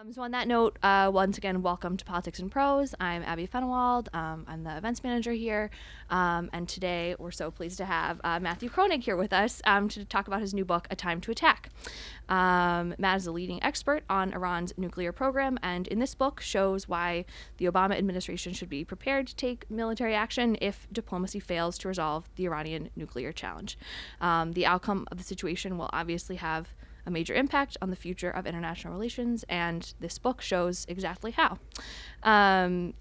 So on that note, once again, welcome to Politics Prose. I'm Abby Fenewald. I'm the events manager here. And today we're so pleased to have Matthew Kroenig here with us to talk about his new book, A Time to Attack. Matt is a leading expert on Iran's nuclear program, and in this book shows why the Obama administration should be prepared to take military action if diplomacy fails to resolve the Iranian nuclear challenge. The outcome of the situation will obviously have a major impact on the future of international relations, and this book shows exactly how.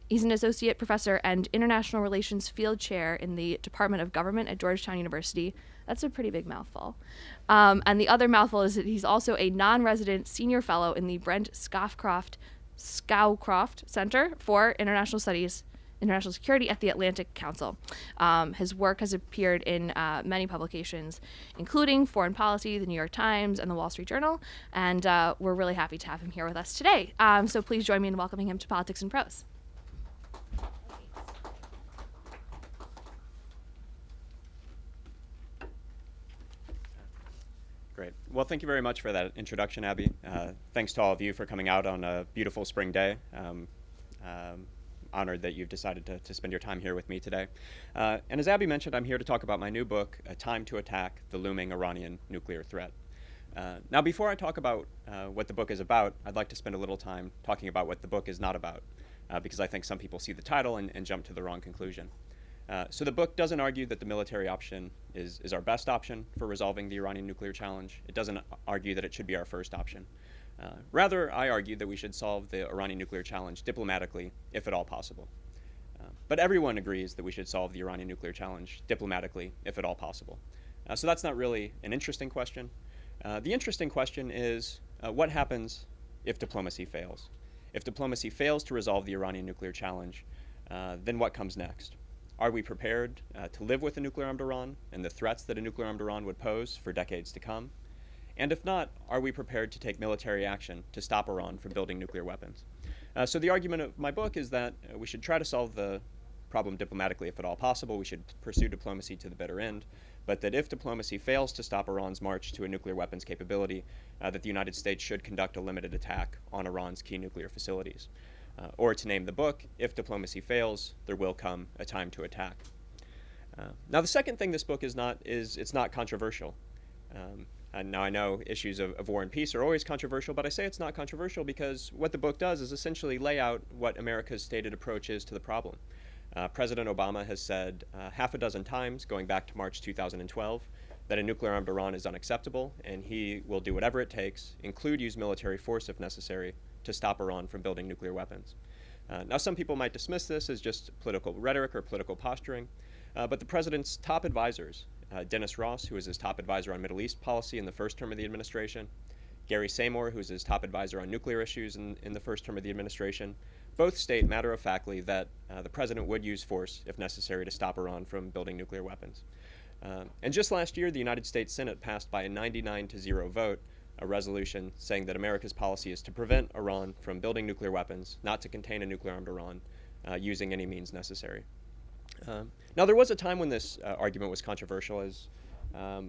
He's an associate professor and international relations field chair in the Department of Government at Georgetown University. That's a pretty big mouthful. And the other mouthful is that he's also a non-resident senior fellow in the Brent Scowcroft Center for International Studies, International Security at the Atlantic Council. His work has appeared in many publications, including Foreign Policy, the New York Times, and the Wall Street Journal, and we're really happy to have him here with us today. So please join me in welcoming him to Politics Prose. Great. Well, thank you very much for that introduction, Abby. Thanks to all of you for coming out on a beautiful spring day. Honored that you've decided to spend your time here with me today. And as Abby mentioned, I'm here to talk about my new book, A Time to Attack, The Looming Iranian Nuclear Threat. Now, before I talk about what the book is about, I'd like to spend a little time talking about what the book is not about, because I think some people see the title and jump to the wrong conclusion. So the book doesn't argue that the military option is our best option for resolving the Iranian nuclear challenge. It doesn't argue that it should be our first option. Rather, I argue that we should solve the Iranian nuclear challenge diplomatically, if at all possible. But everyone agrees that we should solve the Iranian nuclear challenge diplomatically, if at all possible. So that's not really an interesting question. The interesting question is, what happens if diplomacy fails? If diplomacy fails to resolve the Iranian nuclear challenge, then what comes next? Are we prepared to live with a nuclear-armed Iran and the threats that a nuclear-armed Iran would pose for decades to come? And if not, are we prepared to take military action to stop Iran from building nuclear weapons? So the argument of my book is that we should try to solve the problem diplomatically if at all possible. We should pursue diplomacy to the bitter end, but that if diplomacy fails to stop Iran's march to a nuclear weapons capability, that the United States should conduct a limited attack on Iran's key nuclear facilities. Or to name the book, if diplomacy fails, there will come a time to attack. Now the second thing this book is not is it's not controversial. And now I know issues of war and peace are always controversial, but I say it's not controversial because what the book does is essentially lay out what America's stated approach is to the problem. President Obama has said half a dozen times, going back to March 2012, that a nuclear-armed Iran is unacceptable, and he will do whatever it takes, include use military force if necessary, to stop Iran from building nuclear weapons. Now some people might dismiss this as just political rhetoric or political posturing, but the president's top advisors, Dennis Ross, who was his top advisor on Middle East policy in the first term of the administration, Gary Seymour, who was his top advisor on nuclear issues in the first term of the administration, both state matter-of-factly that the president would use force if necessary to stop Iran from building nuclear weapons. And just last year, the United States Senate passed by a 99-0 vote a resolution saying that America's policy is to prevent Iran from building nuclear weapons, not to contain a nuclear-armed Iran, using any means necessary. Now, there was a time when this argument was controversial, as I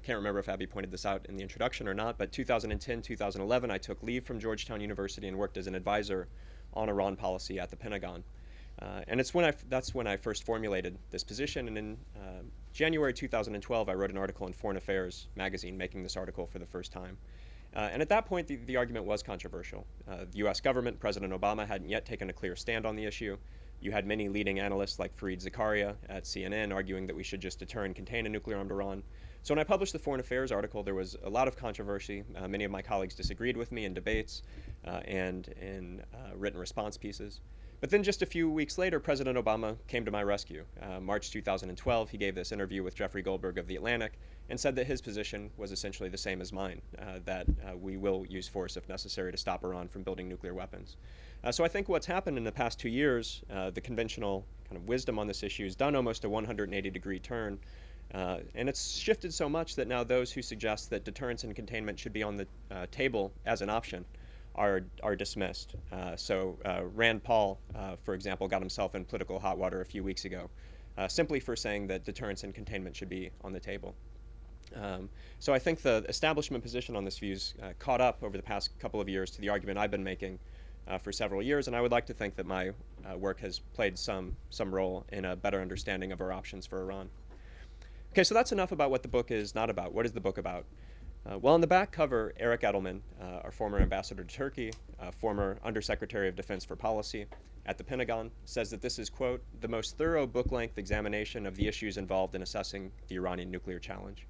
can't remember if Abby pointed this out in the introduction or not, but 2010, 2011, I took leave from Georgetown University and worked as an advisor on Iran policy at the Pentagon. And that's when I first formulated this position, and in January 2012, I wrote an article in Foreign Affairs magazine making this article for the first time. And at that point, the argument was controversial. The US government, President Obama, hadn't yet taken a clear stand on the issue. You had many leading analysts like Fareed Zakaria at CNN arguing that we should just deter and contain a nuclear-armed Iran. So when I published the Foreign Affairs article, there was a lot of controversy. Many of my colleagues disagreed with me in debates and in written response pieces. But then just a few weeks later, President Obama came to my rescue. March 2012, he gave this interview with Jeffrey Goldberg of The Atlantic and said that his position was essentially the same as mine, that we will use force if necessary to stop Iran from building nuclear weapons. So I think what's happened in the past 2 years, the conventional kind of wisdom on this issue has done almost a 180-degree turn. And it's shifted so much that now those who suggest that deterrence and containment should be on the table as an option are dismissed. So Rand Paul, for example, got himself in political hot water a few weeks ago, simply for saying that deterrence and containment should be on the table. So I think the establishment position on this view's caught up over the past couple of years to the argument I've been making for several years, and I would like to think that my work has played some role in a better understanding of our options for Iran. Okay, so that's enough about what the book is not about. What is the book about? Well, on the back cover, Eric Edelman, our former ambassador to Turkey, former Undersecretary of Defense for Policy at the Pentagon, says that this is, quote, the most thorough book-length examination of the issues involved in assessing the Iranian nuclear challenge.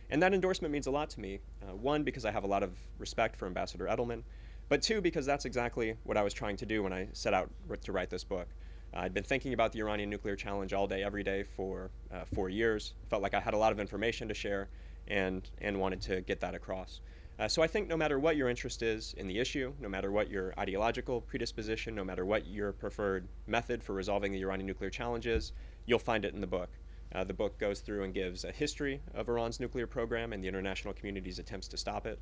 And that endorsement means a lot to me. One, because I have a lot of respect for Ambassador Edelman, but two, because that's exactly what I was trying to do when I set out to write this book. I'd been thinking about the Iranian nuclear challenge all day, every day for 4 years. Felt like I had a lot of information to share and wanted to get that across. So I think no matter what your interest is in the issue, no matter what your ideological predisposition, no matter what your preferred method for resolving the Iranian nuclear challenge is, you'll find it in the book. The book goes through and gives a history of Iran's nuclear program and the international community's attempts to stop it.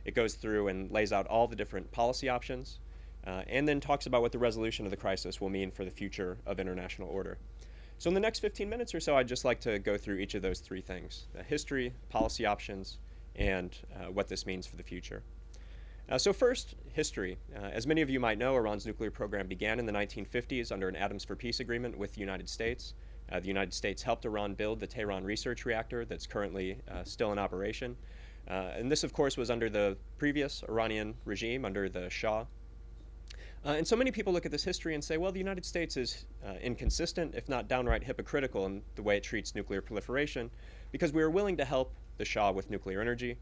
It goes through and lays out all the different policy options, and then talks about what the resolution of the crisis will mean for the future of international order. So in the next 15 minutes or so, I'd just like to go through each of those three things: the history, policy options, and what this means for the future. So first, history. As many of you might know, Iran's nuclear program began in the 1950s under an Atoms for Peace agreement with the United States. The United States helped Iran build the Tehran research reactor that's currently still in operation. And this, of course, was under the previous Iranian regime, under the Shah. And so many people look at this history and say, well, the United States is inconsistent, if not downright hypocritical in the way it treats nuclear proliferation, because we were willing to help the Shah with nuclear energy.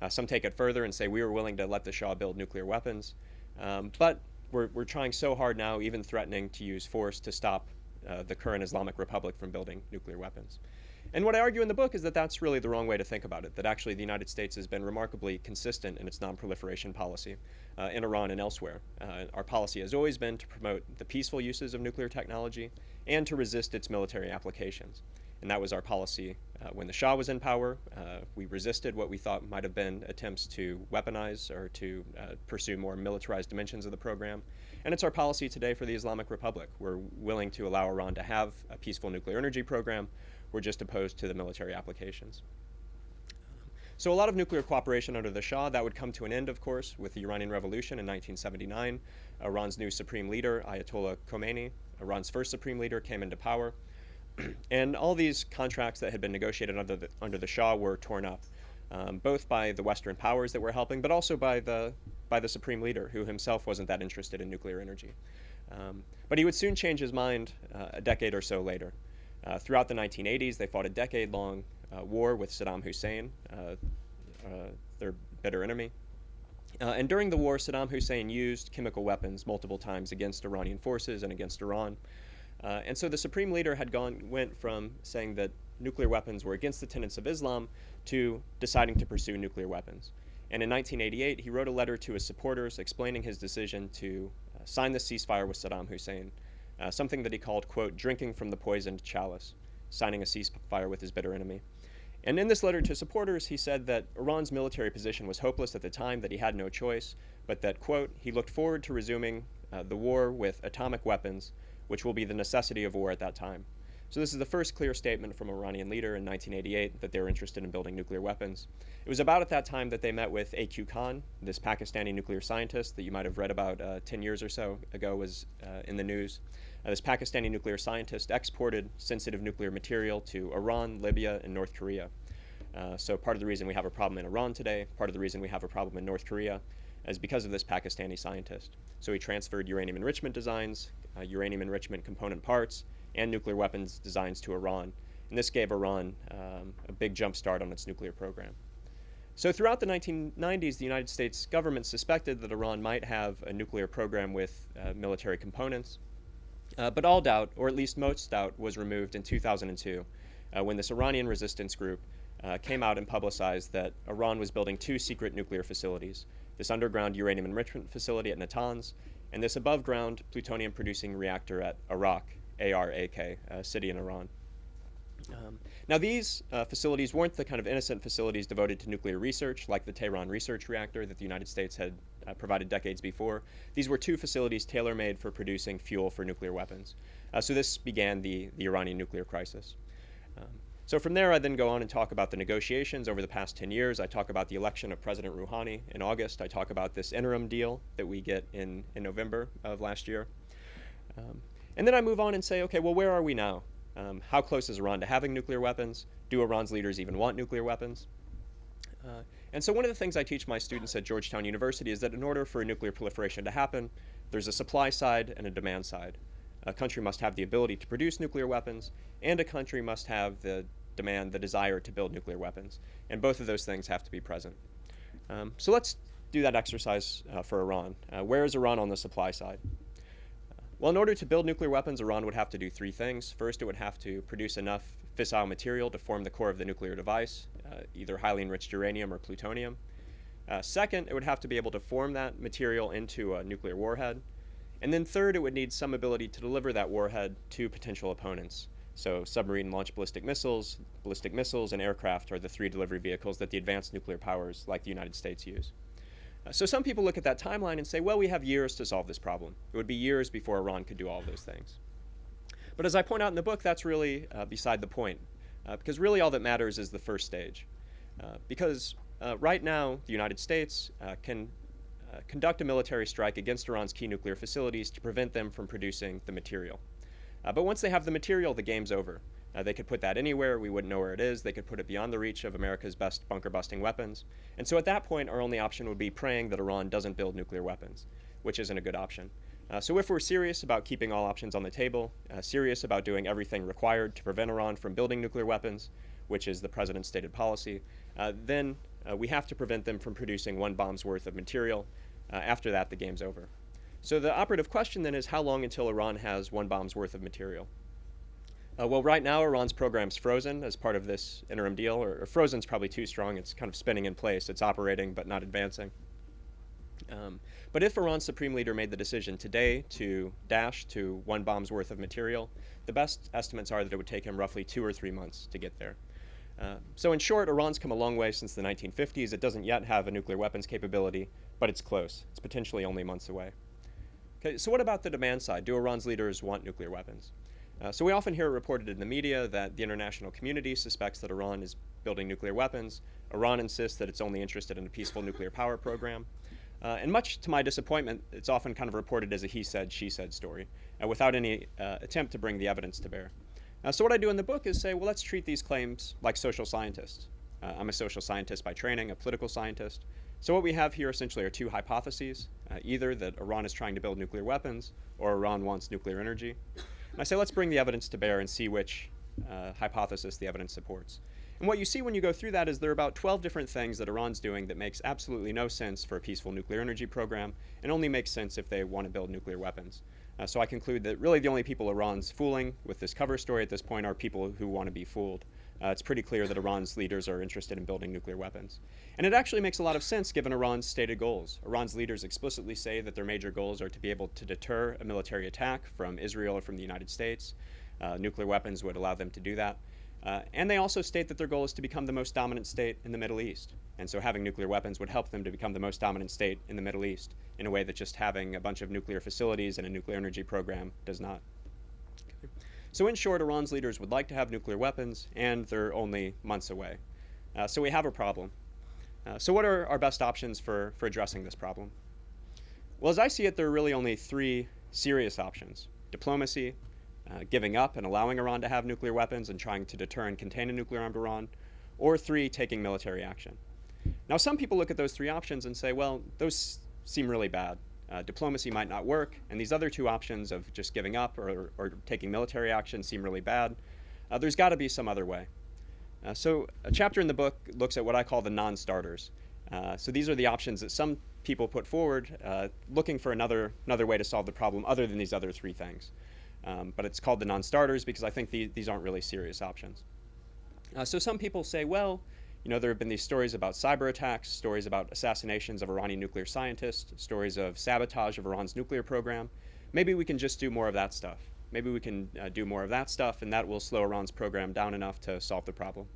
Some take it further and say we were willing to let the Shah build nuclear weapons. But we're trying so hard now, even threatening to use force to stop the current Islamic Republic from building nuclear weapons. And what I argue in the book is that that's really the wrong way to think about it, that actually the United States has been remarkably consistent in its non-proliferation policy in Iran and elsewhere. Our policy has always been to promote the peaceful uses of nuclear technology and to resist its military applications. And that was our policy when the Shah was in power. We resisted what we thought might have been attempts to weaponize or to pursue more militarized dimensions of the program. And it's our policy today for the Islamic Republic. We're willing to allow Iran to have a peaceful nuclear energy program. We're just opposed to the military applications. So a lot of nuclear cooperation under the Shah, that would come to an end, of course, with the Iranian Revolution in 1979. Iran's new supreme leader, Ayatollah Khomeini, Iran's first supreme leader, came into power. And all these contracts that had been negotiated under the Shah were torn up, both by the Western powers that were helping, but also by the supreme leader, who himself wasn't that interested in nuclear energy. But he would soon change his mind a decade or so later. Throughout the 1980s, they fought a decade-long war with Saddam Hussein, their bitter enemy. And during the war, Saddam Hussein used chemical weapons multiple times against Iranian forces and against Iran. And so the supreme leader went from saying that nuclear weapons were against the tenets of Islam to deciding to pursue nuclear weapons. And in 1988, he wrote a letter to his supporters explaining his decision to sign the ceasefire with Saddam Hussein, something that he called, quote, drinking from the poisoned chalice, signing a ceasefire with his bitter enemy. And in this letter to supporters, he said that Iran's military position was hopeless at the time, that he had no choice, but that, quote, he looked forward to resuming the war with atomic weapons, which will be the necessity of war at that time. So this is the first clear statement from an Iranian leader in 1988 that they were interested in building nuclear weapons. It was about at that time that they met with A.Q. Khan, this Pakistani nuclear scientist that you might have read about 10 years or so ago was in the news. This Pakistani nuclear scientist exported sensitive nuclear material to Iran, Libya, and North Korea. So part of the reason we have a problem in Iran today, part of the reason we have a problem in North Korea, is because of this Pakistani scientist. So he transferred uranium enrichment designs, uranium enrichment component parts, and nuclear weapons designs to Iran. And this gave Iran a big jump start on its nuclear program. So throughout the 1990s, the United States government suspected that Iran might have a nuclear program with military components. But all doubt, or at least most doubt, was removed in 2002 when this Iranian resistance group came out and publicized that Iran was building two secret nuclear facilities, this underground uranium enrichment facility at Natanz, and this above-ground plutonium-producing reactor at Arak, A-R-A-K, a city in Iran. Now these facilities weren't the kind of innocent facilities devoted to nuclear research like the Tehran research reactor that the United States had provided decades before. These were two facilities tailor-made for producing fuel for nuclear weapons. So this began the Iranian nuclear crisis. So from there, I then go on and talk about the negotiations over the past 10 years. I talk about the election of President Rouhani in August. I talk about this interim deal that we get in November of last year. And then I move on and say, okay, well, where are we now? How close is Iran to having nuclear weapons? Do Iran's leaders even want nuclear weapons? And so one of the things I teach my students at Georgetown University is that in order for a nuclear proliferation to happen, there's a supply side and a demand side. A country must have the ability to produce nuclear weapons, and a country must have the desire to build nuclear weapons. And both of those things have to be present. So let's do that exercise for Iran. Where is Iran on the supply side? Well, in order to build nuclear weapons, Iran would have to do three things. First, it would have to produce enough fissile material to form the core of the nuclear device, either highly enriched uranium or plutonium. Second, it would have to be able to form that material into a nuclear warhead. And then third, it would need some ability to deliver that warhead to potential opponents. So submarine-launched ballistic missiles, and aircraft are the three delivery vehicles that the advanced nuclear powers like the United States use. So some people look at that timeline and say, well, we have years to solve this problem. It would be years before Iran could do all of those things. But as I point out in the book, that's really beside the point, because really all that matters is the first stage. Because right now, the United States can conduct a military strike against Iran's key nuclear facilities to prevent them from producing the material. But once they have the material, the game's over. They could put that anywhere. We wouldn't know where it is. They could put it beyond the reach of America's best bunker-busting weapons. And so at that point, our only option would be praying that Iran doesn't build nuclear weapons, which isn't a good option. So if we're serious about keeping all options on the table, serious about doing everything required to prevent Iran from building nuclear weapons, which is the president's stated policy, then we have to prevent them from producing one bomb's worth of material. After that, the game's over. So the operative question then is how long until Iran has one bomb's worth of material? Well, right now, Iran's program's frozen as part of this interim deal, or frozen's probably too strong. It's kind of spinning in place. It's operating, but not advancing. But if Iran's supreme leader made the decision today to dash to one bomb's worth of material, the best estimates are that it would take him roughly 2 or 3 months to get there. So in short, Iran's come a long way since the 1950s. It doesn't yet have a nuclear weapons capability, but it's close. It's potentially only months away. Okay, so what about the demand side? Do Iran's leaders want nuclear weapons? So we often hear it reported in the media that the international community suspects that Iran is building nuclear weapons. Iran insists that it's only interested in a peaceful nuclear power program. And much to my disappointment, it's often kind of reported as a he said, she said story, without any attempt to bring the evidence to bear. So what I do in the book is say, well, let's treat these claims like social scientists. I'm a social scientist by training, a political scientist. So what we have here essentially are two hypotheses, either that Iran is trying to build nuclear weapons or Iran wants nuclear energy. And I say, let's bring the evidence to bear and see which hypothesis the evidence supports. And what you see when you go through that is there are about 12 different things that Iran's doing that makes absolutely no sense for a peaceful nuclear energy program and only makes sense if they want to build nuclear weapons. So I conclude that really the only people Iran's fooling with this cover story at this point are people who want to be fooled. It's pretty clear that Iran's leaders are interested in building nuclear weapons. And it actually makes a lot of sense given Iran's stated goals. Iran's leaders explicitly say that their major goals are to be able to deter a military attack from Israel or from the United States. Nuclear weapons would allow them to do that. And they also state that their goal is to become the most dominant state in the Middle East. And so having nuclear weapons would help them to become the most dominant state in the Middle East in a way that just having a bunch of nuclear facilities and a nuclear energy program does not. So in short, Iran's leaders would like to have nuclear weapons, and they're only months away. So we have a problem. So what are our best options for addressing this problem? Well, as I see it, there are really only 3 serious options: diplomacy, giving up and allowing Iran to have nuclear weapons and trying to deter and contain a nuclear-armed Iran, or 3, taking military action. Now, some people look at those 3 options and say, well, those seem really bad. Diplomacy might not work, and these other 2 options of just giving up or taking military action seem really bad. There's got to be some other way. So a chapter in the book looks at what I call the non-starters. So these are the options that some people put forward, looking for another way to solve the problem other than these other 3 things. But it's called the non-starters because I think these aren't really serious options. So some people say, well, there have been these stories about cyber attacks, stories about assassinations of Iranian nuclear scientists, stories of sabotage of Iran's nuclear program. Maybe we can just do more of that stuff. Maybe we can do more of that stuff, and that will slow Iran's program down enough to solve the problem.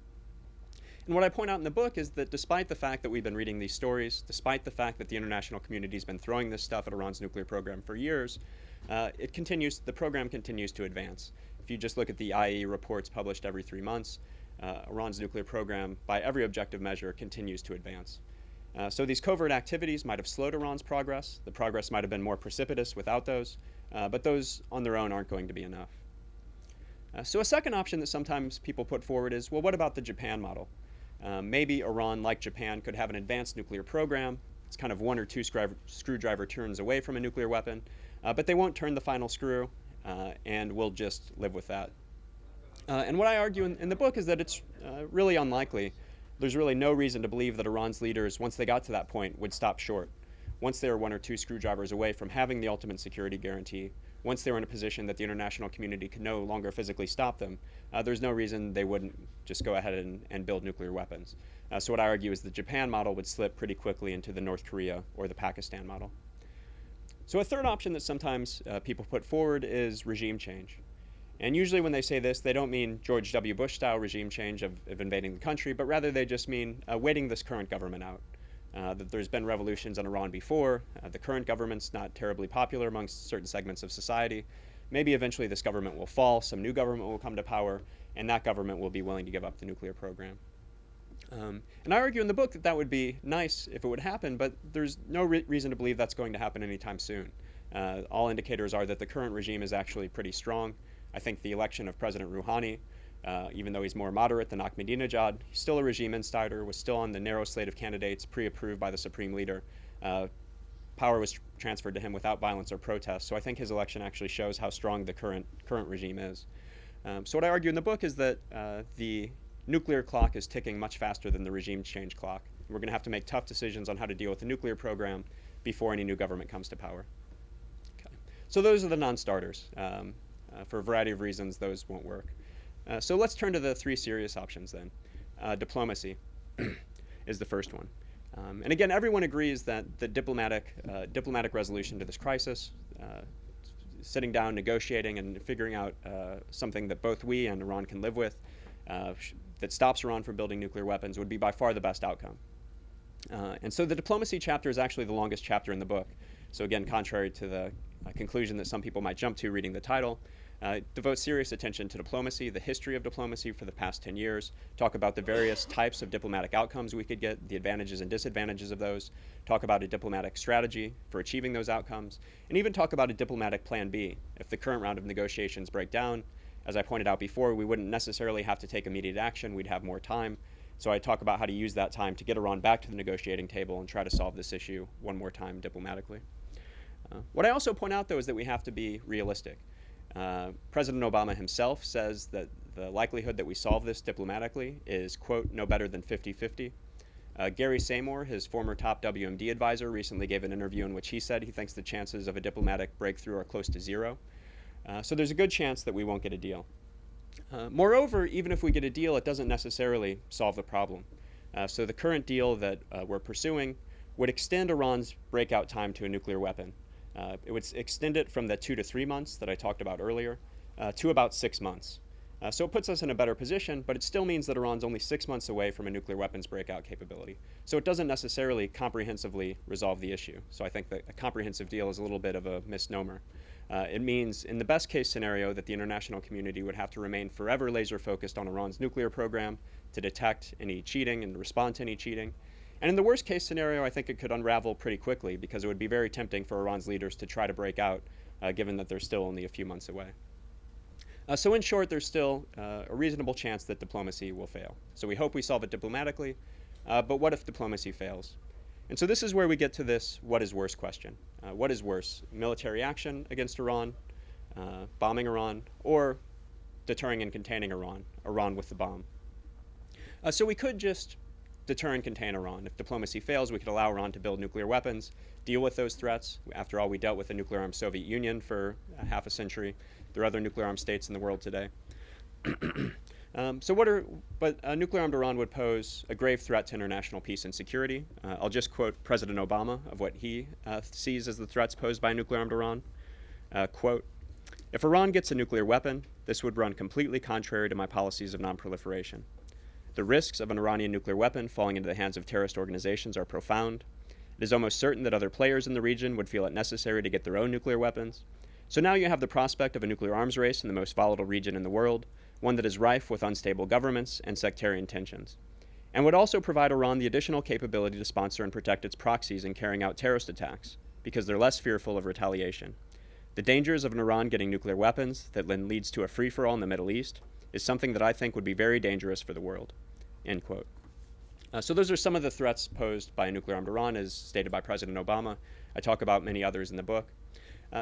And what I point out in the book is that despite the fact that we've been reading these stories, despite the fact that the international community has been throwing this stuff at Iran's nuclear program for years, the program continues to advance. If you just look at the IAEA reports published every 3 months, Iran's nuclear program, by every objective measure, continues to advance. So these covert activities might have slowed Iran's progress. The progress might have been more precipitous without those, but those on their own aren't going to be enough. So a second option that sometimes people put forward is, well, what about the Japan model? Maybe Iran, like Japan, could have an advanced nuclear program. It's kind of one or two screwdriver turns away from a nuclear weapon, but they won't turn the final screw, and we'll just live with that. And what I argue in the book is that it's really unlikely. There's really no reason to believe that Iran's leaders, once they got to that point, would stop short. Once they were one or two screwdrivers away from having the ultimate security guarantee, once they were in a position that the international community could no longer physically stop them, there's no reason they wouldn't just go ahead and build nuclear weapons. So what I argue is the Japan model would slip pretty quickly into the North Korea or the Pakistan model. So a third option that sometimes people put forward is regime change. And usually when they say this, they don't mean George W. Bush-style regime change of invading the country, but rather they just mean waiting this current government out. That there's been revolutions in Iran before. The current government's not terribly popular amongst certain segments of society. Maybe eventually this government will fall, some new government will come to power, and that government will be willing to give up the nuclear program. And I argue in the book that that would be nice if it would happen, but there's no reason to believe that's going to happen anytime soon. All indicators are that the current regime is actually pretty strong. I think the election of President Rouhani, even though he's more moderate than Ahmadinejad, he's still a regime insider, was still on the narrow slate of candidates pre-approved by the supreme leader. Power was transferred to him without violence or protest, so I think his election actually shows how strong the current regime is. So what I argue in the book is that the nuclear clock is ticking much faster than the regime change clock. We're going to have to make tough decisions on how to deal with the nuclear program before any new government comes to power. Okay. So those are the non-starters. For a variety of reasons, those won't work. So let's turn to the three serious options then. Diplomacy is the first one. And again, everyone agrees that the diplomatic resolution to this crisis, sitting down, negotiating, and figuring out something that both we and Iran can live with, that stops Iran from building nuclear weapons, would be by far the best outcome. And so the diplomacy chapter is actually the longest chapter in the book. So again, contrary to the conclusion that some people might jump to reading the title, devote serious attention to diplomacy, the history of diplomacy for the past 10 years, talk about the various types of diplomatic outcomes we could get, the advantages and disadvantages of those, talk about a diplomatic strategy for achieving those outcomes, and even talk about a diplomatic plan B. If the current round of negotiations break down, as I pointed out before, we wouldn't necessarily have to take immediate action, we'd have more time. So I talk about how to use that time to get Iran back to the negotiating table and try to solve this issue one more time diplomatically. What I also point out, though, is that we have to be realistic. President Obama himself says that the likelihood that we solve this diplomatically is, quote, no better than 50-50. Gary Seymour, his former top WMD advisor, recently gave an interview in which he said he thinks the chances of a diplomatic breakthrough are close to zero. So there's a good chance that we won't get a deal. Moreover, even if we get a deal, it doesn't necessarily solve the problem. So the current deal that we're pursuing would extend Iran's breakout time to a nuclear weapon. It would extend it from the 2 to 3 months that I talked about earlier to about 6 months. So it puts us in a better position, but it still means that Iran's only 6 months away from a nuclear weapons breakout capability. So it doesn't necessarily comprehensively resolve the issue. So I think that a comprehensive deal is a little bit of a misnomer. It means, in the best case scenario, that the international community would have to remain forever laser focused on Iran's nuclear program to detect any cheating and respond to any cheating. And in the worst case scenario, I think it could unravel pretty quickly because it would be very tempting for Iran's leaders to try to break out, given that they're still only a few months away. So in short, there's still a reasonable chance that diplomacy will fail. So we hope we solve it diplomatically, but what if diplomacy fails? And so this is where we get to this what is worse question. What is worse, military action against Iran, bombing Iran, or deterring and containing Iran with the bomb? So we could just deter and contain Iran. If diplomacy fails, we could allow Iran to build nuclear weapons, deal with those threats. After all, we dealt with the nuclear-armed Soviet Union for half a century. There are other nuclear-armed states in the world today. But nuclear-armed Iran would pose a grave threat to international peace and security. I'll just quote President Obama of what he sees as the threats posed by nuclear-armed Iran. Quote, "If Iran gets a nuclear weapon, this would run completely contrary to my policies of nonproliferation. The risks of an Iranian nuclear weapon falling into the hands of terrorist organizations are profound. It is almost certain that other players in the region would feel it necessary to get their own nuclear weapons. So now you have the prospect of a nuclear arms race in the most volatile region in the world, one that is rife with unstable governments and sectarian tensions, and would also provide Iran the additional capability to sponsor and protect its proxies in carrying out terrorist attacks, because they're less fearful of retaliation. The dangers of an Iran getting nuclear weapons that then leads to a free-for-all in the Middle East is something that I think would be very dangerous for the world." End quote. So those are some of the threats posed by a nuclear-armed Iran, as stated by President Obama. I talk about many others in the book.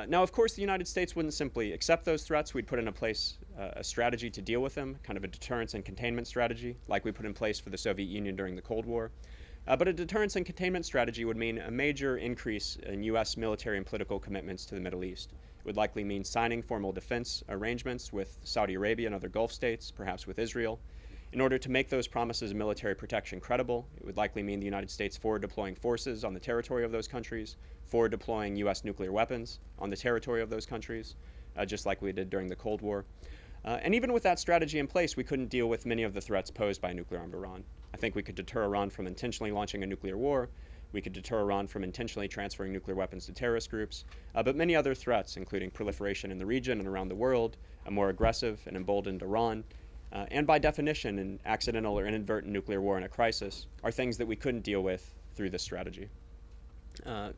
Now, of course, the United States wouldn't simply accept those threats. We'd put in place a strategy to deal with them, kind of a deterrence and containment strategy, like we put in place for the Soviet Union during the Cold War. But a deterrence and containment strategy would mean a major increase in U.S. military and political commitments to the Middle East. It would likely mean signing formal defense arrangements with Saudi Arabia and other Gulf states, perhaps with Israel. In order to make those promises of military protection credible, it would likely mean the United States forward deploying forces on the territory of those countries, forward deploying U.S. nuclear weapons on the territory of those countries, just like we did during the Cold War. And even with that strategy in place, we couldn't deal with many of the threats posed by nuclear-armed Iran. I think we could deter Iran from intentionally launching a nuclear war. We could deter Iran from intentionally transferring nuclear weapons to terrorist groups. But many other threats, including proliferation in the region and around the world, a more aggressive and emboldened Iran, and by definition, an accidental or inadvertent nuclear war in a crisis, are things that we couldn't deal with through this strategy.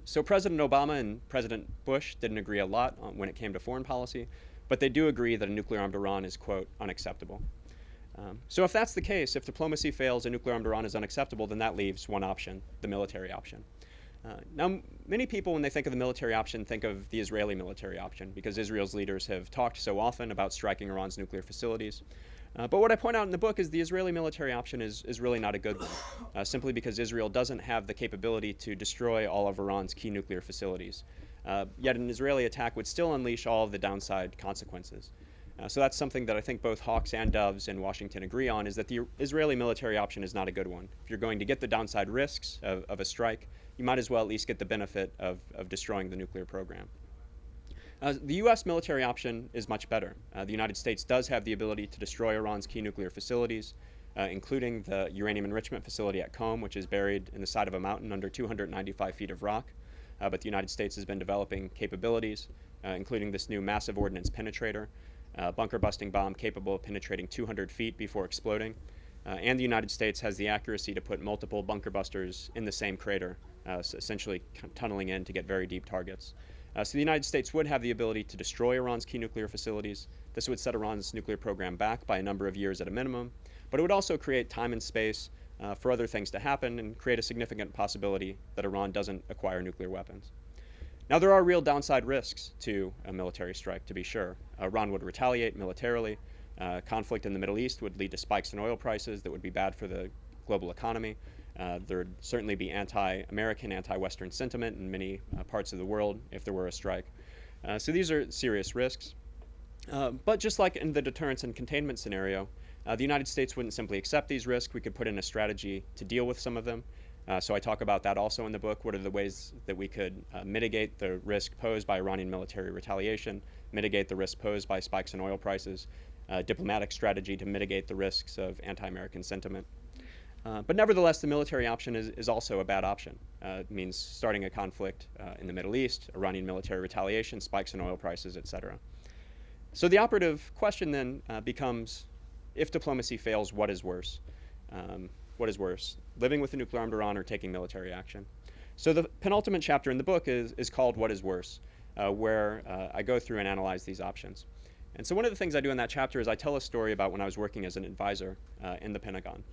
So President Obama and President Bush didn't agree a lot when it came to foreign policy, but they do agree that a nuclear-armed Iran is, quote, unacceptable. So if that's the case, if diplomacy fails and nuclear-armed Iran is unacceptable, then that leaves one option, the military option. Now, many people, when they think of the military option, think of the Israeli military option, because Israel's leaders have talked so often about striking Iran's nuclear facilities. But what I point out in the book is the Israeli military option is really not a good one, simply because Israel doesn't have the capability to destroy all of Iran's key nuclear facilities. Yet an Israeli attack would still unleash all of the downside consequences. So that's something that I think both hawks and doves in Washington agree on, is that the Israeli military option is not a good one. If you're going to get the downside risks of a strike, you might as well at least get the benefit of destroying the nuclear program. The U.S. military option is much better. The United States does have the ability to destroy Iran's key nuclear facilities, including the uranium enrichment facility at Qom, which is buried in the side of a mountain under 295 feet of rock. But the United States has been developing capabilities, including this new massive ordnance penetrator, bunker-busting bomb capable of penetrating 200 feet before exploding. And the United States has the accuracy to put multiple bunker busters in the same crater, so essentially tunneling in to get very deep targets. So the United States would have the ability to destroy Iran's key nuclear facilities. This would set Iran's nuclear program back by a number of years at a minimum, but it would also create time and space for other things to happen and create a significant possibility that Iran doesn't acquire nuclear weapons. Now, there are real downside risks to a military strike, to be sure. Iran would retaliate militarily. Conflict in the Middle East would lead to spikes in oil prices that would be bad for the global economy. There would certainly be anti-American, anti-Western sentiment in many parts of the world if there were a strike. So these are serious risks. But just like in the deterrence and containment scenario, the United States wouldn't simply accept these risks. We could put in a strategy to deal with some of them. So I talk about that also in the book. What are the ways that we could mitigate the risk posed by Iranian military retaliation, mitigate the risk posed by spikes in oil prices, diplomatic strategy to mitigate the risks of anti-American sentiment. But nevertheless, the military option is also a bad option. It means starting a conflict in the Middle East, Iranian military retaliation, spikes in oil prices, etc. So the operative question then becomes, if diplomacy fails, what is worse? What is worse, living with a nuclear-armed Iran or taking military action? So the penultimate chapter in the book is called What is Worse, where I go through and analyze these options. And so one of the things I do in that chapter is I tell a story about when I was working as an advisor in the Pentagon.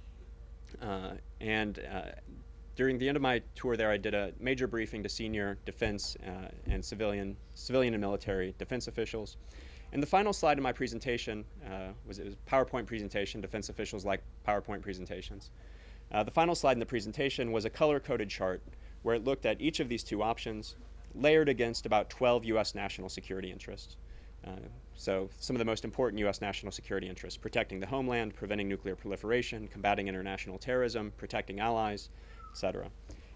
During the end of my tour there, I did a major briefing to senior defense and civilian and military defense officials. And the final slide in my presentation was a PowerPoint presentation. Defense officials like PowerPoint presentations. The final slide in the presentation was a color-coded chart where it looked at each of these two options layered against about 12 U.S. national security interests. So some of the most important U.S. national security interests: protecting the homeland, preventing nuclear proliferation, combating international terrorism, protecting allies, etc.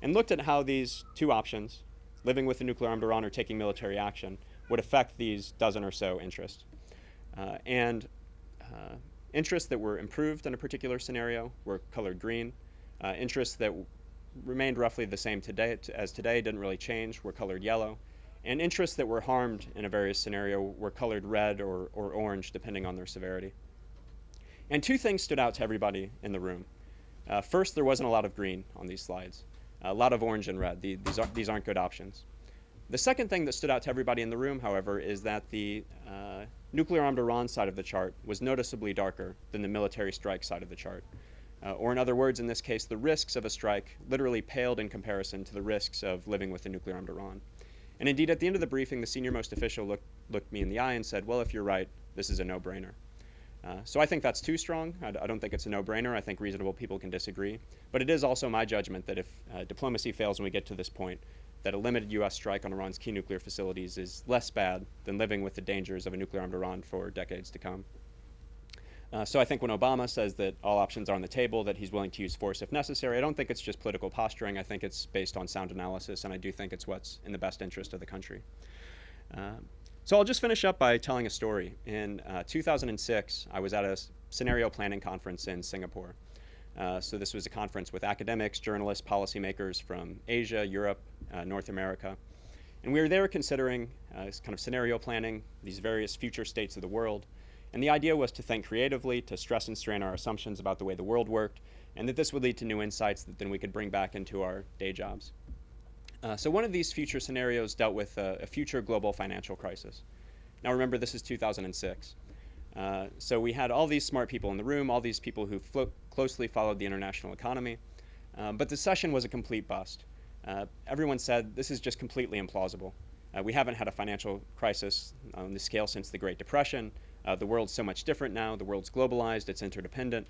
And looked at how these two options, living with a nuclear-armed Iran or taking military action, would affect these dozen or so interests. Interests that were improved in a particular scenario were colored green. Interests that remained roughly the same as today, didn't really change, were colored yellow. And interests that were harmed in a various scenario were colored red or orange, depending on their severity. And two things stood out to everybody in the room. First, there wasn't a lot of green on these slides, a lot of orange and red. These aren't good options. The second thing that stood out to everybody in the room, however, is that the nuclear-armed Iran side of the chart was noticeably darker than the military strike side of the chart. Or in other words, in this case, the risks of a strike literally paled in comparison to the risks of living with a nuclear-armed Iran. And indeed, at the end of the briefing, the senior-most official looked me in the eye and said, well, if you're right, this is a no-brainer. So I think that's too strong. I don't think it's a no-brainer. I think reasonable people can disagree. But it is also my judgment that if diplomacy fails when we get to this point, that a limited U.S. strike on Iran's key nuclear facilities is less bad than living with the dangers of a nuclear-armed Iran for decades to come. So I think when Obama says that all options are on the table, that he's willing to use force if necessary, I don't think it's just political posturing. I think it's based on sound analysis, and I do think it's what's in the best interest of the country. So I'll just finish up by telling a story. In 2006, I was at a scenario planning conference in Singapore. So this was a conference with academics, journalists, policymakers from Asia, Europe, North America. And we were there considering kind of scenario planning, these various future states of the world. And the idea was to think creatively, to stress and strain our assumptions about the way the world worked, and that this would lead to new insights that then we could bring back into our day jobs. So one of these future scenarios dealt with a future global financial crisis. Now remember, this is 2006. So we had all these smart people in the room, all these people who closely followed the international economy, but the session was a complete bust. Everyone said, this is just completely implausible. We haven't had a financial crisis on this scale since the Great Depression. The world's so much different now. The world's globalized, it's interdependent.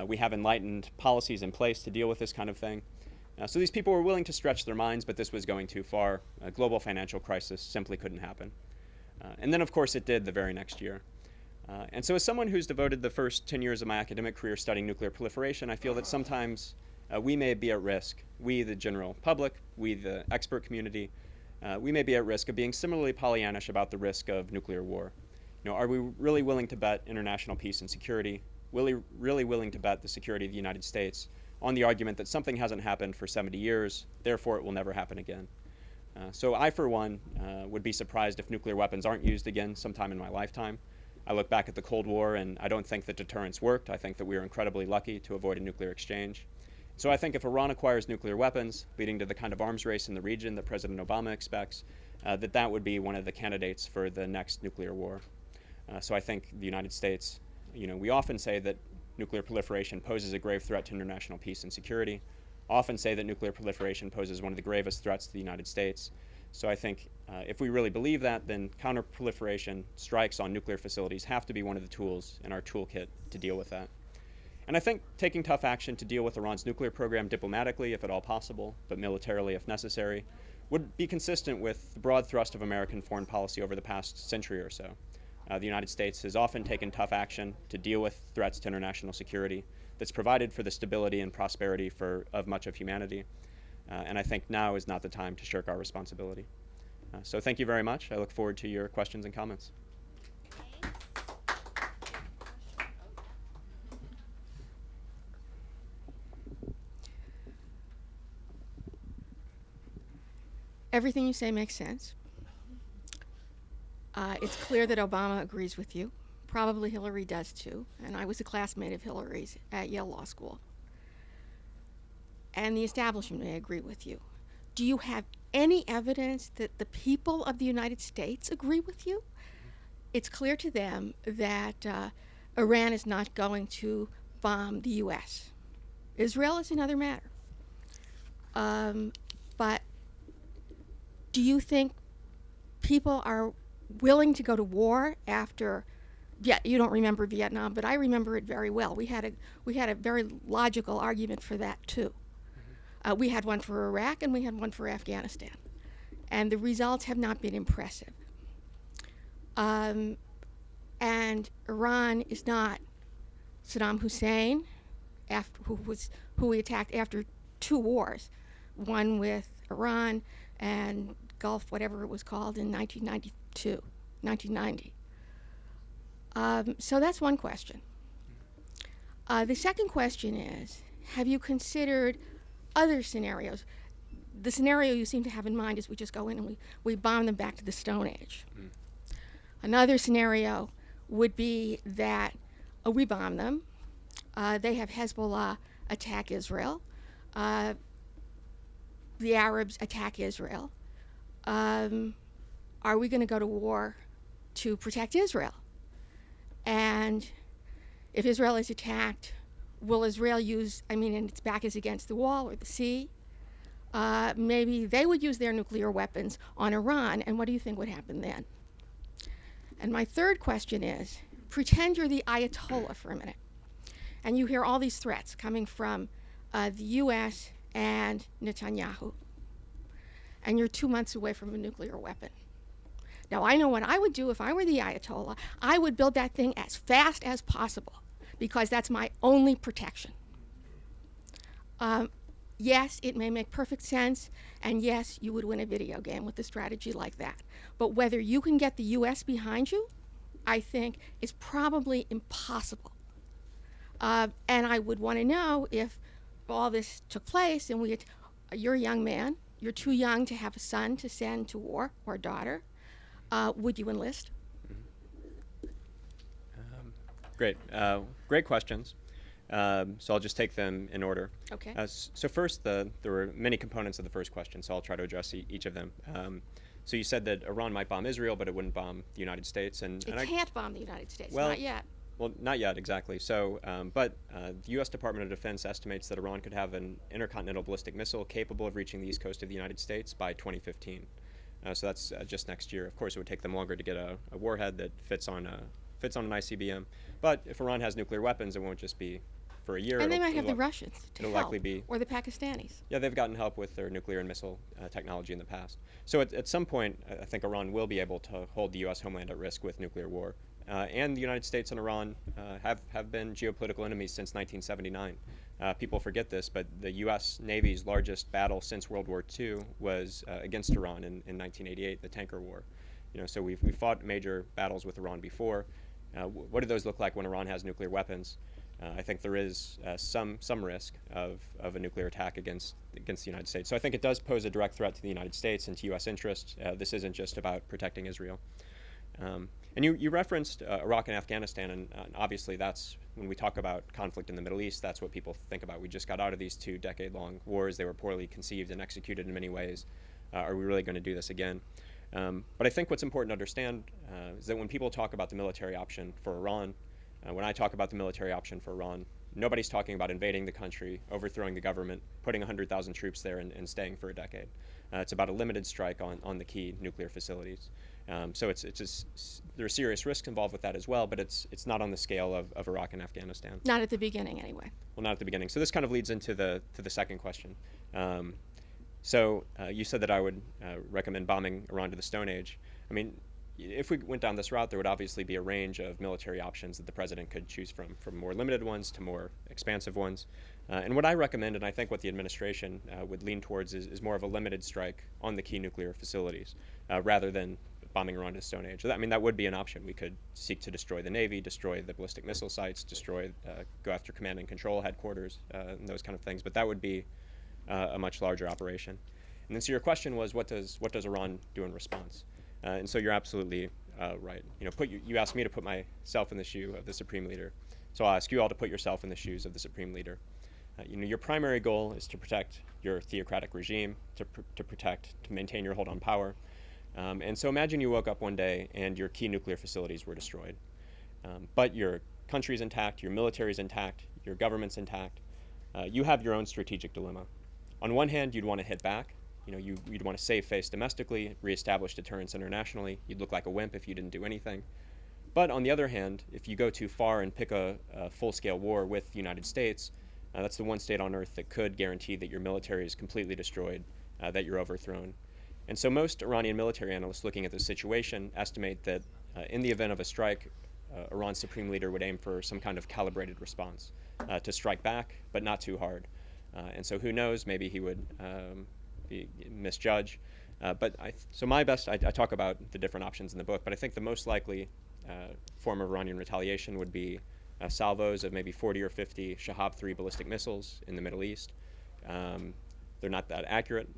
We have enlightened policies in place to deal with this kind of thing. So these people were willing to stretch their minds, but this was going too far. A global financial crisis simply couldn't happen. And then, of course, it did the very next year. And so as someone who's devoted the first 10 years of my academic career studying nuclear proliferation, I feel that sometimes we may be at risk, we the general public, we the expert community, we may be at risk of being similarly Pollyannish about the risk of nuclear war. You know, are we really willing to bet international peace and security, really willing to bet the security of the United States on the argument that something hasn't happened for 70 years, therefore it will never happen again? So I, for one, would be surprised if nuclear weapons aren't used again sometime in my lifetime. I look back at the Cold War, and I don't think that deterrence worked. I think that we were incredibly lucky to avoid a nuclear exchange. So I think if Iran acquires nuclear weapons, leading to the kind of arms race in the region that President Obama expects, that would be one of the candidates for the next nuclear war. So I think the United States, you know, we often say that nuclear proliferation poses a grave threat to international peace and security, often say that nuclear proliferation poses one of the gravest threats to the United States. So I think if we really believe that, then counter-proliferation strikes on nuclear facilities have to be one of the tools in our toolkit to deal with that. And I think taking tough action to deal with Iran's nuclear program diplomatically, if at all possible, but militarily if necessary, would be consistent with the broad thrust of American foreign policy over the past century or so. The United States has often taken tough action to deal with threats to international security that's provided for the stability and prosperity of much of humanity. And I think now is not the time to shirk our responsibility. So thank you very much. I look forward to your questions and comments. Everything you say makes sense. It's clear that Obama agrees with you. Probably Hillary does too. And I was a classmate of Hillary's at Yale Law School. And the establishment may agree with you. Do you have any evidence that the people of the United States agree with you? It's clear to them that Iran is not going to bomb the U.S. Israel is another matter. But do you think people are willing to go to war after? Yeah, you don't remember Vietnam, but I remember it very well. We had a very logical argument for that too. We had one for Iraq and we had one for Afghanistan, and the results have not been impressive. And Iran is not Saddam Hussein, who we attacked after 2 wars, one with Iran and Gulf, whatever it was called, in 1990. So that's one question. The second question is, have you considered other scenarios? The scenario you seem to have in mind is we just go in and we bomb them back to the Stone Age. Another scenario would be that we bomb them, They have Hezbollah attack Israel. The Arabs attack Israel. Are we going to go to war to protect Israel? And if Israel is attacked, will Israel use, and its back is against the wall or the sea, maybe they would use their nuclear weapons on Iran, and what do you think would happen then? And my third question is, pretend you're the Ayatollah for a minute, and you hear all these threats coming from the U.S. and Netanyahu, and you're 2 months away from a nuclear weapon. Now, I know what I would do if I were the Ayatollah. I would build that thing as fast as possible, because that's my only protection. Yes, it may make perfect sense, and yes, you would win a video game with a strategy like that. But whether you can get the U.S. behind you, I think, is probably impossible. And I would want to know if all this took place and you're a young man, you're too young to have a son to send to war, or a daughter, would you enlist? Great. Great questions. So I'll just take them in order. Okay. So first, there were many components of the first question, so I'll try to address each of them. So you said that Iran might bomb Israel, but it wouldn't bomb the United States. It can't bomb the United States, well, not yet. Well, not yet, exactly. So, but the U.S. Department of Defense estimates that Iran could have an intercontinental ballistic missile capable of reaching the east coast of the United States by 2015. So that's just next year. Of course, it would take them longer to get a warhead that fits on an ICBM. But if Iran has nuclear weapons, it won't just be for a year. And they might have the Russians to it'll help, likely be, or the Pakistanis. Yeah, they've gotten help with their nuclear and missile technology in the past. So at some point, I think Iran will be able to hold the U.S. homeland at risk with nuclear war. And the United States and Iran have been geopolitical enemies since 1979. People forget this, but the U.S. Navy's largest battle since World War II was against Iran in 1988, the Tanker War. So we've fought major battles with Iran before. What do those look like when Iran has nuclear weapons? I think there is some risk of a nuclear attack against the United States. So I think it does pose a direct threat to the United States and to U.S. interests. This isn't just about protecting Israel. And you referenced Iraq and Afghanistan, and obviously that's, when we talk about conflict in the Middle East, that's what people think about. We just got out of these 2 decade-long wars. They were poorly conceived and executed in many ways. Are we really going to do this again? But I think what's important to understand is that when people talk about the military option for Iran, when I talk about the military option for Iran, nobody's talking about invading the country, overthrowing the government, putting 100,000 troops there and staying for a decade. It's about a limited strike on the key nuclear facilities. So it's just, there are serious risks involved with that as well, but it's not on the scale of Iraq and Afghanistan. Not at the beginning, anyway. Well, not at the beginning. So this kind of leads into the second question. So you said that I would recommend bombing Iran to the Stone Age. I mean, if we went down this route, there would obviously be a range of military options that the president could choose from more limited ones to more expansive ones. And what I recommend, and I think what the administration would lean towards, is more of a limited strike on the key nuclear facilities, rather than bombing Iran to the Stone Age. That would be an option. We could seek to destroy the Navy, destroy the ballistic missile sites, go after command and control headquarters, and those kind of things. But that would be a much larger operation. And then so your question was, what does Iran do in response? And so you're absolutely right. You asked me to put myself in the shoe of the Supreme Leader. So I'll ask you all to put yourself in the shoes of the Supreme Leader. Your primary goal is to protect your theocratic regime, to maintain your hold on power. And so imagine you woke up one day and your key nuclear facilities were destroyed. But your country's intact, your military's intact, your government's intact. You have your own strategic dilemma. On one hand, you'd want to hit back. You'd want to save face domestically, reestablish deterrence internationally. You'd look like a wimp if you didn't do anything. But on the other hand, if you go too far and pick a full-scale war with the United States, that's the one state on earth that could guarantee that your military is completely destroyed, that you're overthrown. And so most Iranian military analysts looking at this situation estimate that in the event of a strike, Iran's supreme leader would aim for some kind of calibrated response to strike back, but not too hard. And so who knows, maybe he would misjudge. So my best, I talk about the different options in the book, but I think the most likely form of Iranian retaliation would be salvos of maybe 40 or 50 Shahab-3 ballistic missiles in the Middle East. They're not that accurate,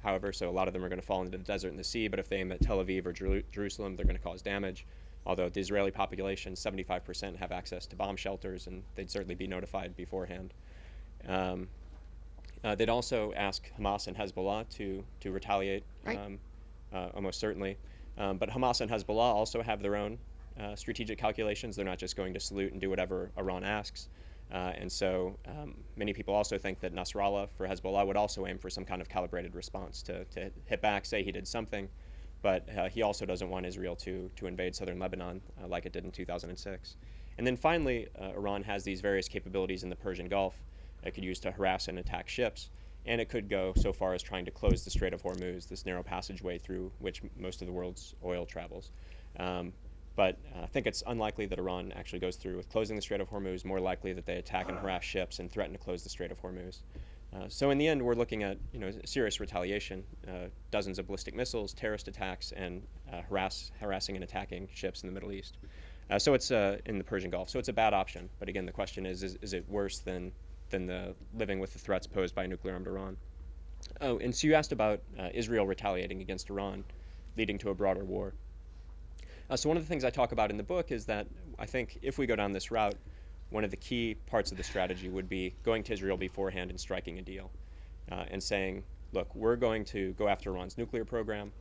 however, so a lot of them are going to fall into the desert and the sea, but if they aim at Tel Aviv or Jerusalem, they're going to cause damage. although the Israeli population, 75% have access to bomb shelters, and they'd certainly be notified beforehand. They'd also ask Hamas and Hezbollah to retaliate, Right. almost certainly. But Hamas and Hezbollah also have their own strategic calculations. They're not just going to salute and do whatever Iran asks. And so many people also think that Nasrallah for Hezbollah would also aim for some kind of calibrated response to hit back, say he did something, but he also doesn't want Israel to invade southern Lebanon like it did in 2006. And then finally, Iran has these various capabilities in the Persian Gulf it could use to harass and attack ships, and it could go so far as trying to close the Strait of Hormuz, this narrow passageway through which most of the world's oil travels. But I think it's unlikely that Iran actually goes through with closing the Strait of Hormuz, more likely that they attack and harass ships and threaten to close the Strait of Hormuz. So in the end, we're looking at serious retaliation, dozens of ballistic missiles, terrorist attacks, and harassing and attacking ships in the Middle East. So it's in the Persian Gulf. So it's a bad option. But again, the question is it worse than the living with the threats posed by nuclear-armed Iran? Oh, and so you asked about Israel retaliating against Iran, leading to a broader war. So one of the things I talk about in the book is that I think if we go down this route, one of the key parts of the strategy would be going to Israel beforehand and striking a deal and saying, look, we're going to go after Iran's nuclear program,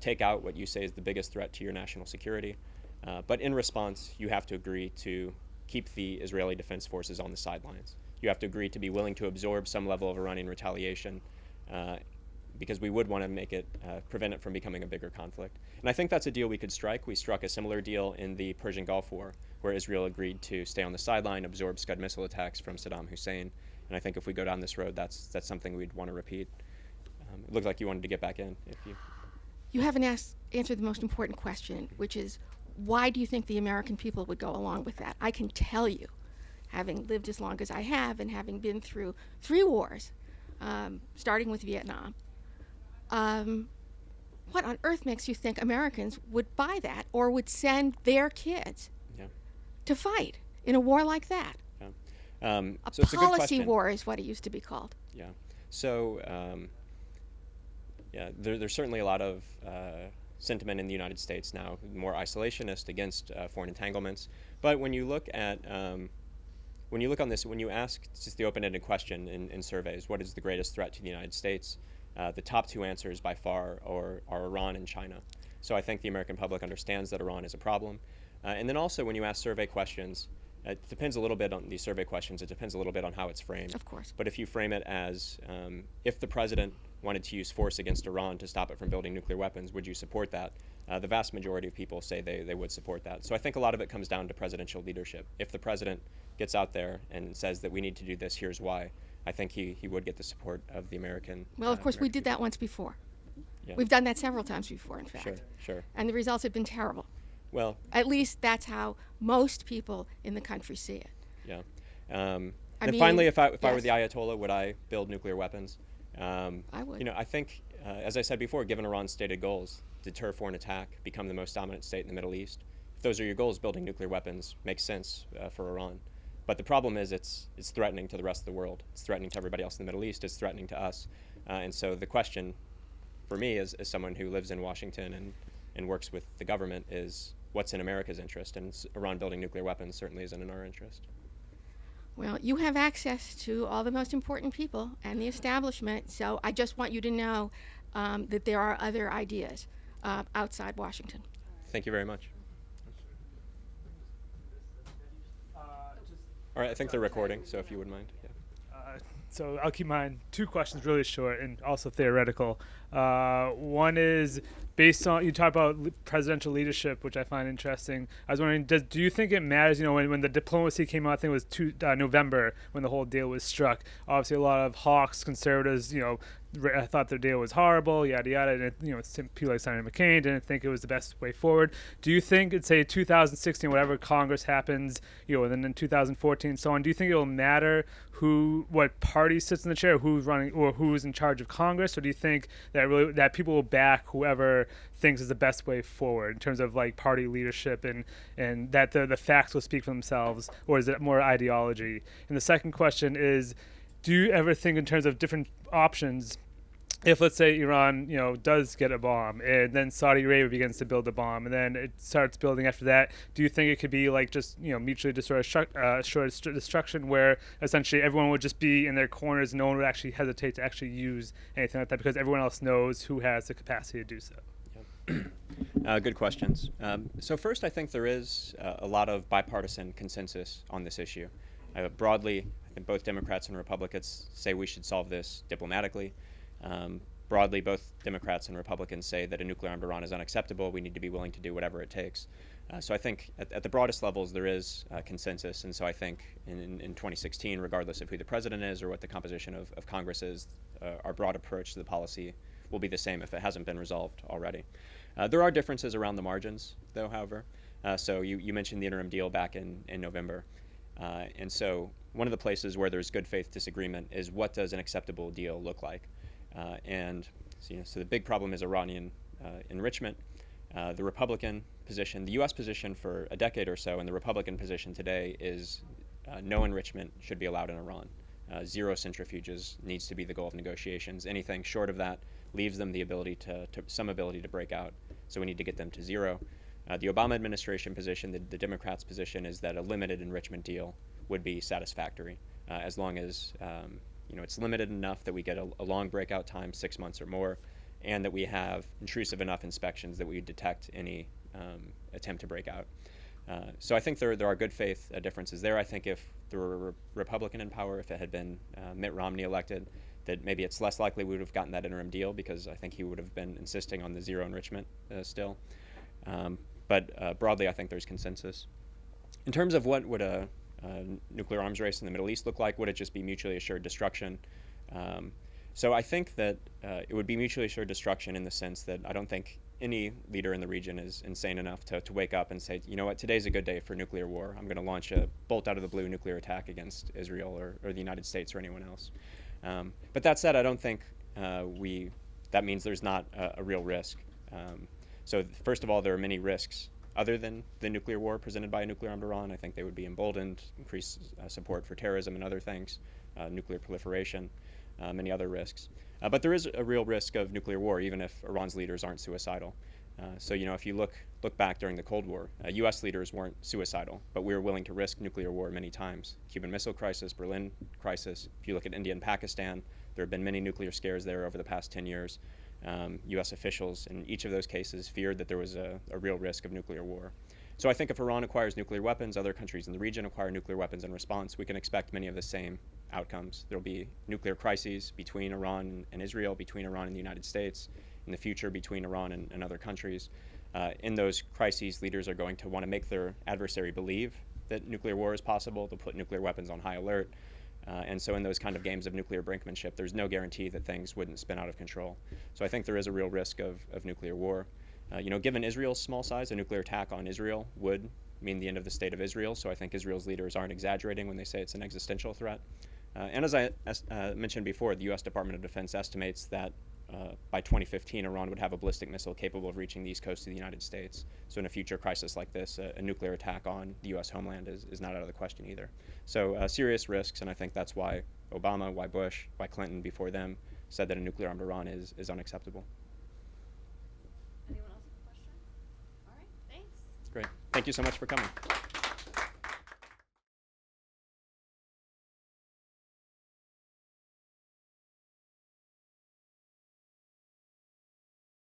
take out what you say is the biggest threat to your national security, but in response, you have to agree to keep the Israeli Defense Forces on the sidelines. You have to agree to be willing to absorb some level of Iranian retaliation because we would want to make it, prevent it from becoming a bigger conflict. And I think that's a deal we could strike. We struck a similar deal in the Persian Gulf War, where Israel agreed to stay on the sideline, absorb Scud missile attacks from Saddam Hussein. And I think if we go down this road, that's something we'd want to repeat. It looked like you wanted to get back in. You haven't answered the most important question, which is, why do you think the American people would go along with that? I can tell you, having lived as long as I have and having been through 3 wars, starting with Vietnam, what on earth makes you think Americans would buy that or would send their kids to fight in a war like that? So A it's a good policy question. war is what it used to be called. Yeah. So, there's certainly a lot of sentiment in the United States now, more isolationist against foreign entanglements. But when you look at when you look on this, when you ask just the open-ended question in surveys, what is the greatest threat to the United States? The top 2 answers by far are Iran and China. So I think the American public understands that Iran is a problem. And then also when you ask survey questions, it depends a little bit on these survey questions. It depends a little bit on how it's framed. Of course. But if you frame it as if the president wanted to use force against Iran to stop it from building nuclear weapons, would you support that? The vast majority of people say they would support that. So I think a lot of it comes down to presidential leadership. If the president gets out there and says that we need to do this, here's why, I think he would get the support of the American. Well, of course, we American did that people. once before. Yeah. We've done that several times before, in fact. Sure. And the results have been terrible. Well, At least that's how most people in the country see it. yeah. I And mean, finally, if I were yes. the Ayatollah, would I build nuclear weapons? I would. I think, as I said before, given Iran's stated goals, deter foreign attack, become the most dominant state in the Middle East, if those are your goals, building nuclear weapons makes sense for Iran. But the problem is it's threatening to the rest of the world. It's threatening to everybody else in the Middle East. It's threatening to us. And so the question for me as someone who lives in Washington and works with the government is what's in America's interest? And Iran building nuclear weapons certainly isn't in our interest. Well, you have access to all the most important people and the establishment, so I just want you to know that there are other ideas outside Washington. Thank you very much. All right, I think they're recording, so if you wouldn't mind. Yeah. So I'll keep mine 2 questions really short and also theoretical. One is based on, you talk about presidential leadership, which I find interesting. I was wondering, do you think it matters, when the diplomacy came out, I think it was November when the whole deal was struck. Obviously a lot of hawks, conservatives, I thought their deal was horrible, yada yada, and people like Senator McCain didn't think it was the best way forward. Do you think, it's say 2016, whatever Congress happens, and then in 2014 and so on, do you think it will matter what party sits in the chair, who's running or who's in charge of Congress, or do you think that people will back whoever thinks is the best way forward in terms of like party leadership and that the facts will speak for themselves, or is it more ideology? And the second question is, do you ever think in terms of different options? if let's say Iran, does get a bomb, and then Saudi Arabia begins to build a bomb, and then it starts building after that, do you think it could be like just mutually assured destruction, where essentially everyone would just be in their corners, no one would actually hesitate to actually use anything like that because everyone else knows who has the capacity to do so? Good questions. So first, I think there is a lot of bipartisan consensus on this issue. Broadly, I think both Democrats and Republicans say we should solve this diplomatically. Broadly, both Democrats and Republicans say that a nuclear-armed Iran is unacceptable. We need to be willing to do whatever it takes. So I think at the broadest levels there is consensus, and so I think in 2016, regardless of who the president is or what the composition of Congress is, our broad approach to the policy will be the same if it hasn't been resolved already. There are differences around the margins, though, however. So you mentioned the interim deal back in November. And so one of the places where there's good faith disagreement is what does an acceptable deal look like? So the big problem is Iranian enrichment. The Republican position, the U.S. position for a decade or so, and the Republican position today is no enrichment should be allowed in Iran. Zero centrifuges needs to be the goal of negotiations. Anything short of that leaves them the ability some ability to break out. So we need to get them to zero. The Obama administration position, the Democrats' position, is that a limited enrichment deal would be satisfactory, as long as it's limited enough that we get a long breakout time, 6 months or more, and that we have intrusive enough inspections that we detect any attempt to break out. So I think there are good faith differences there. I think if there were a Republican in power, if it had been Mitt Romney elected, that maybe it's less likely we would have gotten that interim deal, because I think he would have been insisting on the zero enrichment still. But broadly, I think there's consensus. In terms of what would a nuclear arms race in the Middle East look like, would it just be mutually assured destruction? So I think that it would be mutually assured destruction in the sense that I don't think any leader in the region is insane enough to wake up and say, you know what, today's a good day for nuclear war. I'm going to launch a bolt out of the blue nuclear attack against Israel or the United States or anyone else. But that said, I don't think that means there's not a real risk. So first of all, there are many risks other than the nuclear war presented by a nuclear-armed Iran. I think they would be emboldened, increase support for terrorism and other things, nuclear proliferation, many other risks. But there is a real risk of nuclear war, even if Iran's leaders aren't suicidal. So if you look back during the Cold War, U.S. leaders weren't suicidal, but we were willing to risk nuclear war many times. Cuban Missile Crisis, Berlin Crisis. If you look at India and Pakistan, there have been many nuclear scares there over the past 10 years. U.S. officials in each of those cases feared that there was a real risk of nuclear war. So I think if Iran acquires nuclear weapons, other countries in the region acquire nuclear weapons in response, we can expect many of the same outcomes. There will be nuclear crises between Iran and Israel, between Iran and the United States, in the future between Iran and other countries. In those crises, leaders are going to want to make their adversary believe that nuclear war is possible. They'll put nuclear weapons on high alert. And so in those kind of games of nuclear brinkmanship, there's no guarantee that things wouldn't spin out of control. So I think there is a real risk of nuclear war. Given Israel's small size, a nuclear attack on Israel would mean the end of the state of Israel. So I think Israel's leaders aren't exaggerating when they say it's an existential threat. And as I mentioned before, the U.S. Department of Defense estimates that by 2015, Iran would have a ballistic missile capable of reaching the east coast of the United States. So in a future crisis like this, a nuclear attack on the U.S. homeland is not out of the question either. So serious risks, and I think that's why Obama, why Bush, why Clinton before them said that a nuclear-armed Iran is unacceptable. Anyone else have a question? All right, thanks. Great. Thank you so much for coming.